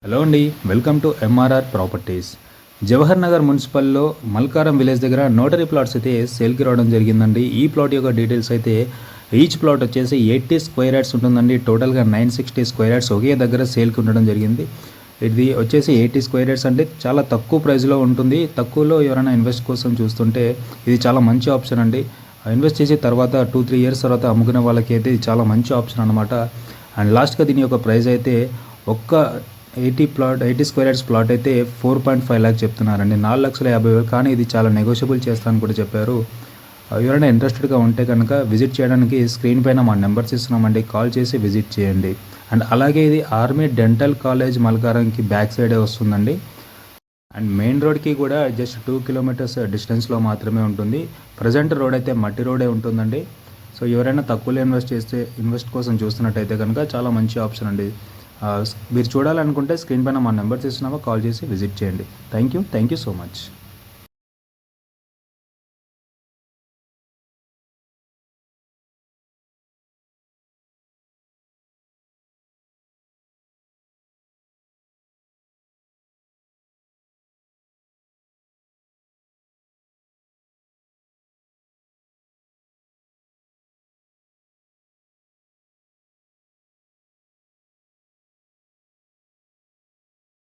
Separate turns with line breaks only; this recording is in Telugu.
హలో అండి, welcome to MRR properties. Jawahar Nagar మున్సిపల్లో మల్కారం విలేజ్ దగ్గర నోటరీ ప్లాట్స్ అయితే సేల్కి రావడం జరిగిందండి. ఈ ప్లాట్ యొక్క డీటెయిల్స్ అయితే ఈచ్ ప్లాట్ వచ్చేసి 80 స్క్వేర్ యార్డ్స్ ఉంటుందండి. టోటల్గా 960 స్క్వేర్ యార్డ్స్ ఒకే దగ్గర సేల్కి ఉండడం జరిగింది. ఇది వచ్చేసి 80 స్క్వేర్ యార్డ్స్ అంటే చాలా తక్కువ ప్రైస్లో ఉంటుంది. తక్కువలో ఎవరైనా ఇన్వెస్ట్ కోసం చూస్తుంటే ఇది చాలా మంచి ఆప్షన్ అండి. ఇన్వెస్ట్ చేసిన తర్వాత 2-3 ఇయర్స్ తర్వాత అమ్ముకునే వాళ్ళకి అయితే ఇది చాలా మంచి ఆప్షన్ అనమాట. అండ్ లాస్ట్గా దీని యొక్క ప్రైస్ అయితే ఒక్క 80 స్క్వేర్ యార్డ్స్ ప్లాట్ అయితే 4.5 లాక్ చెప్తున్నారండి. 4,50,000. కానీ ఇది చాలా నెగోషియబుల్ చేస్తానని కూడా చెప్పారు. ఎవరైనా ఇంట్రెస్టెడ్గా ఉంటే కనుక విజిట్ చేయడానికి స్క్రీన్ పైన మా నెంబర్స్ ఇస్తున్నామండి, కాల్ చేసి విజిట్ చేయండి. అండ్ అలాగే ఇది ఆర్మీ డెంటల్ కాలేజ్ మల్కారంకి బ్యాక్ సైడే వస్తుందండి. అండ్ మెయిన్ రోడ్కి కూడా జస్ట్ 2 కిలోమీటర్స్ డిస్టెన్స్లో మాత్రమే ఉంటుంది. ప్రజెంట్ రోడ్ అయితే మట్టి రోడే ఉంటుందండి. సో ఎవరైనా తక్కువలో ఇన్వెస్ట్ కోసం చూస్తున్నట్టయితే కనుక చాలా మంచి ఆప్షన్ అండి. మీరు చూడాలనుకుంటే స్క్రీన్ పైన మా నెంబర్స్ ఇస్తున్నామో కాల్ చేసి విజిట్ చేయండి. Thank you so much.